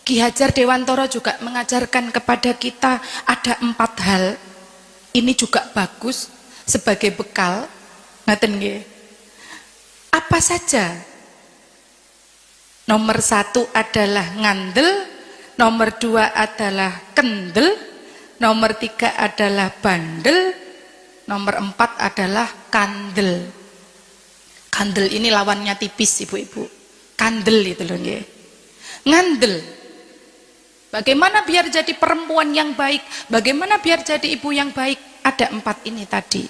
Ki Hajar Dewantara juga mengajarkan kepada kita ada 4 hal. Ini juga bagus sebagai bekal. Ngaten nggih. Apa saja? Nomor 1 adalah ngandel, nomor 2 adalah kendel, nomor 3 adalah bandel, nomor 4 adalah kandel. Kandel ini lawannya tipis, ibu-ibu. Kandel itu loh nggih. Ngandel. Bagaimana biar jadi perempuan yang baik? Bagaimana biar jadi ibu yang baik? Ada 4 ini tadi.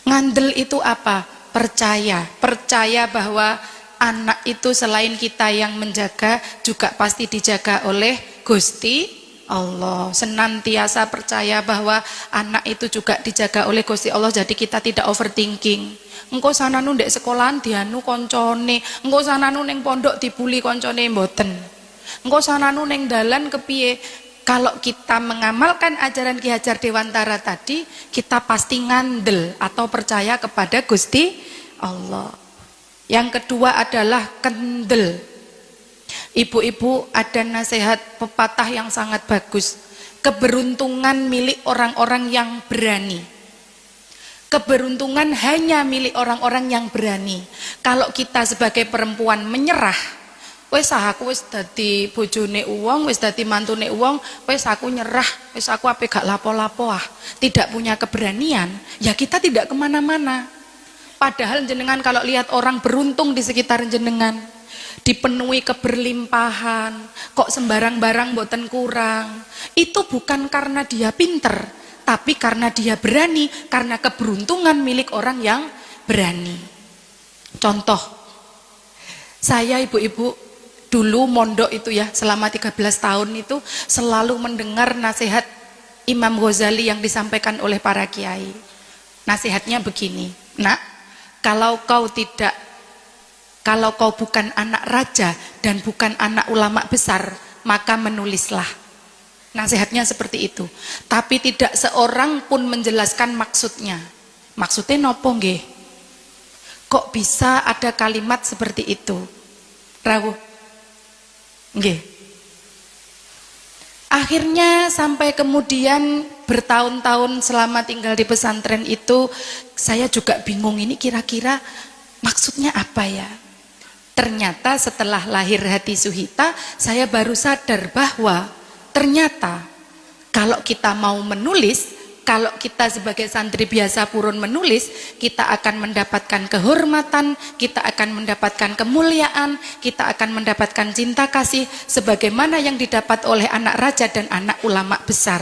Ngandel itu apa? Percaya. Percaya bahwa anak itu selain kita yang menjaga, juga pasti dijaga oleh Gusti Allah. Senantiasa percaya bahwa anak itu juga dijaga oleh Gusti Allah. Jadi kita tidak overthinking. Engko sananu ndek sekolahan dianu koncone, engko sananu ning pondok dibuli koncone mboten. Engko sananu ning dalan kepiye. Kalau kita mengamalkan ajaran Ki Hajar Dewantara tadi, kita pasti ngandel atau percaya kepada Gusti Allah. Yang kedua adalah kendel. Ibu-ibu, ada nasihat pepatah yang sangat bagus. Keberuntungan milik orang-orang yang berani. Keberuntungan hanya milik orang-orang yang berani. Kalau kita sebagai perempuan menyerah, wes aku wes dadi bojone uwong, wes dadi mantune uwong, wes aku nyerah, wes aku ape gak lapo-lapo tidak punya keberanian, ya kita tidak kemana-mana. Padahal jenengan kalau lihat orang beruntung di sekitar jenengan, dipenuhi keberlimpahan, kok sembarang barang boten kurang, itu bukan karena dia pinter, tapi karena dia berani, karena keberuntungan milik orang yang berani. Contoh, saya ibu-ibu dulu mondok itu ya, selama 13 tahun itu selalu mendengar nasihat Imam Ghazali yang disampaikan oleh para kiai. Nasihatnya begini, nak, kalau kau bukan anak raja dan bukan anak ulama besar, maka menulislah. Nasihatnya seperti itu. Tapi tidak seorang pun menjelaskan maksudnya. Maksudnya nopo nggih? Kok bisa ada kalimat seperti itu? Rawuh. Nggih. Akhirnya sampai kemudian bertahun-tahun selama tinggal di pesantren itu, saya juga bingung ini kira-kira maksudnya apa ya. Ternyata setelah lahir hati Suhita, saya baru sadar bahwa ternyata kalau kita mau menulis, kalau kita sebagai santri biasa purun menulis, kita akan mendapatkan kehormatan, kita akan mendapatkan kemuliaan, kita akan mendapatkan cinta kasih sebagaimana yang didapat oleh anak raja dan anak ulama besar.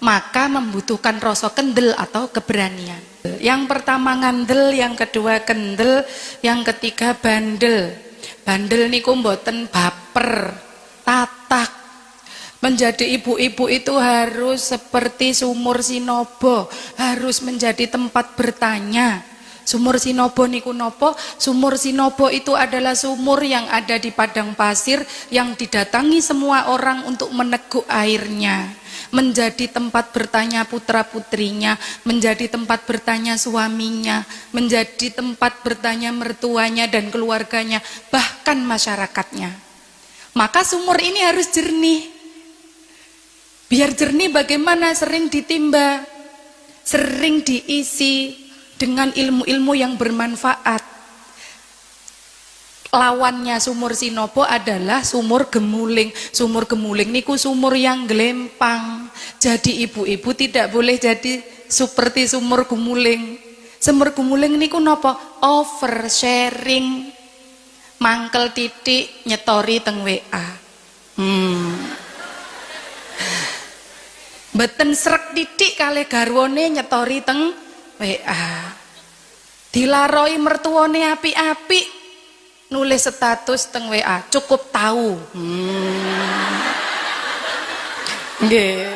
Maka membutuhkan rasa kendel atau keberanian. Yang pertama ngandel, yang kedua kendel, yang ketiga bandel. Bandel niku mboten baper, tatak. Menjadi ibu-ibu itu harus seperti sumur Sinobo, harus menjadi tempat bertanya. Sumur Sinobo niku nopo? Sumur Sinobo itu adalah sumur yang ada di padang pasir yang didatangi semua orang untuk meneguk airnya. Menjadi tempat bertanya putra-putrinya, menjadi tempat bertanya suaminya, menjadi tempat bertanya mertuanya dan keluarganya, bahkan masyarakatnya. Maka sumur ini harus jernih. Biar jernih bagaimana? Sering ditimba, sering diisi dengan ilmu-ilmu yang bermanfaat. Lawannya sumur Sinobo adalah sumur gemuling. Sumur gemuling niku sumur yang gelempang. Jadi ibu-ibu tidak boleh jadi seperti sumur gemuling. Sumur gemuling niku napa? Oversharing. Mangkel titik nyetori teng WA. Beten srek titik kali garwane nyetori teng WA. Dilaroi mertuane apik-apik, nulis status teng WA, cukup tahu. Nggih.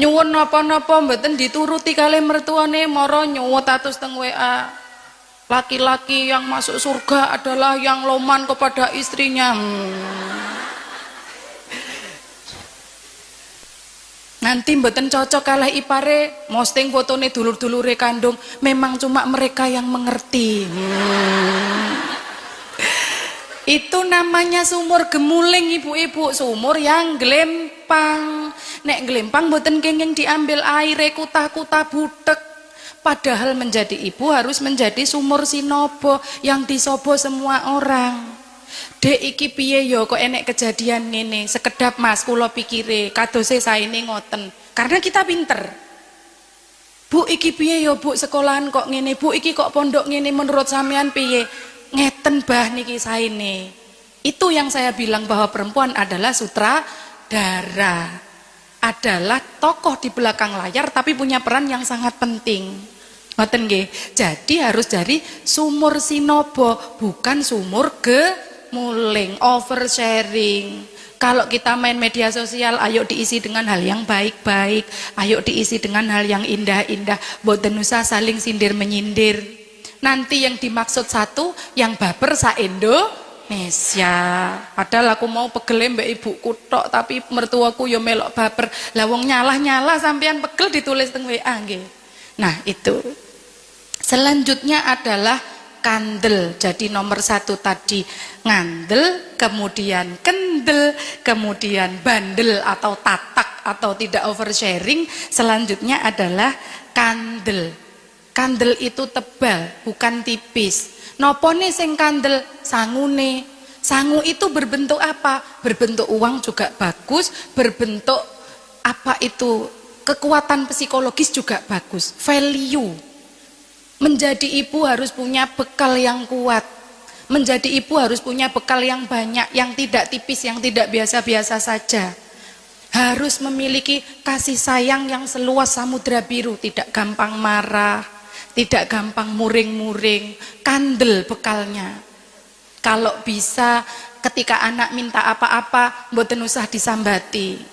Nyuwun napa-napa mboten dituruti kali mertuane, mara nyuwun status teng WA. Laki-laki yang masuk surga adalah yang loman kepada istrinya. Nanti mboten cocok kalah ipare, posting fotone dulur-dulure kandung, memang cuma mereka yang mengerti. Itu namanya sumur gemuling ibu-ibu, sumur yang glempang. Nek glempang mboten kenging diambil aire kuta-kuta butek. Padahal menjadi ibu harus menjadi sumur sinobo yang disobo semua orang. Dek iki piye yo kok enek kejadian ngene, sekedap Mas kula pikire kadose saene ngoten. Karena kita pinter. Bu iki piye yo Bu sekolahan kok ngene, Bu iki kok pondok ngene, menurut sampean piye? Ngeten bah niki saene. Itu yang saya bilang bahwa perempuan adalah sutradara, adalah tokoh di belakang layar tapi punya peran yang sangat penting. Ngoten nggih. Jadi harus dari sumur sinobo, bukan sumur gemuling, oversharing. Kalau kita main media sosial, ayo diisi dengan hal yang baik-baik, ayo diisi dengan hal yang indah-indah, boten usah saling sindir menyindir. Nanti yang dimaksud satu, yang baper sa Indonesia. Padahal aku mau pegel mbak ibuku tok, tapi mertuaku yo melok baper. Lah wong nyalah-nyalah sampean pegel ditulis teng WA nggih. Nah, itu. Selanjutnya adalah kandel. Jadi nomor 1 tadi ngandel, kemudian kendel, kemudian bandel atau tatak atau tidak oversharing. Selanjutnya adalah kandel. Kandel itu tebal, bukan tipis. Nopone sing kandel? Sangune. Sangu itu berbentuk apa? Berbentuk uang juga bagus, berbentuk apa itu? Kekuatan psikologis juga bagus. Value. Menjadi ibu harus punya bekal yang kuat. Menjadi ibu harus punya bekal yang banyak, yang tidak tipis, yang tidak biasa-biasa saja. Harus memiliki kasih sayang yang seluas samudra biru, tidak gampang marah, tidak gampang muring-muring, kandel bekalnya. Kalau bisa ketika anak minta apa-apa, mboten usah disambati.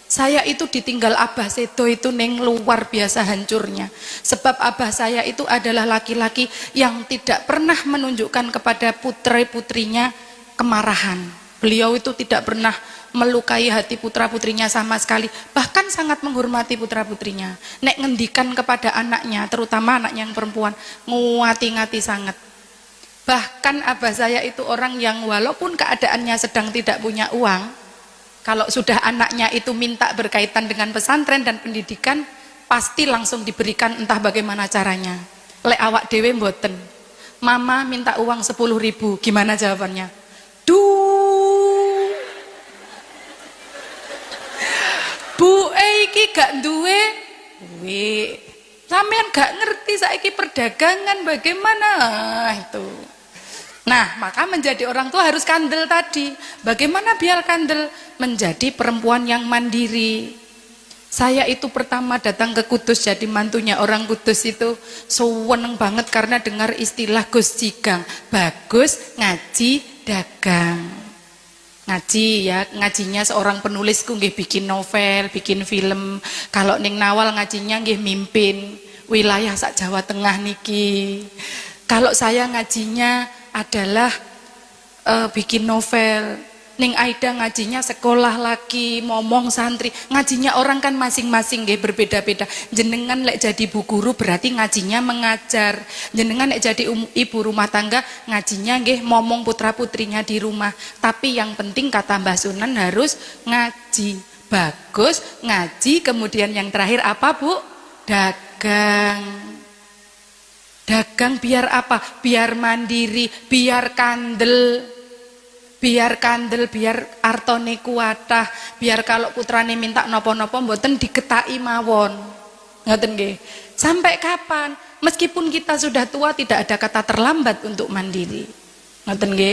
Saya itu ditinggal abah sedo itu neng luar biasa hancurnya. Sebab abah saya itu adalah laki-laki yang tidak pernah menunjukkan kepada putri-putrinya kemarahan. Beliau itu tidak pernah melukai hati putra-putrinya sama sekali. Bahkan sangat menghormati putra-putrinya. Nek ngendikan kepada anaknya, terutama anaknya yang perempuan, nguati-ngati sangat. Bahkan abah saya itu orang yang walaupun keadaannya sedang tidak punya uang, kalau sudah anaknya itu minta berkaitan dengan pesantren dan pendidikan, pasti langsung diberikan entah bagaimana caranya. Lek awak dewe mboten. Mama minta uang 10.000, gimana jawabannya? Duh. Bu iki gak duwe. Sampean gak ngerti saiki perdagangan bagaimana itu. Nah, maka menjadi orang tua harus kandel tadi. Bagaimana biar kandel? Menjadi perempuan yang mandiri. Saya itu pertama datang ke Kudus jadi mantunya orang Kudus itu seneng banget karena dengar istilah Gus Jigang. Bagus ngaji dagang. Ngaji ya, ngajinya seorang penulisku nggih bikin novel, bikin film. Kalau ning Nawal ngajinya nggih mimpin wilayah sak Jawa Tengah niki. Kalau saya ngajinya adalah bikin novel. Ning Aida ngajinya sekolah lagi, ngomong santri. Ngajinya orang kan masing-masing nggih berbeda-beda. Jenengan lek jadi bu guru berarti ngajinya mengajar. Jenengan lek jadi ibu rumah tangga ngajinya nggih ngomong putra-putrinya di rumah. Tapi yang penting kata Mbah Sunan harus ngaji. Bagus ngaji, kemudian yang terakhir apa Bu? Dagang. Dagang biar apa? Biar mandiri, biar kandel. Biar kandel, biar artone kuatah, biar kalau putrane minta nopo-nopo mboten diketaki mawon. Ngoten nggih. Sampai kapan? Meskipun kita sudah tua tidak ada kata terlambat untuk mandiri. Ngoten nggih.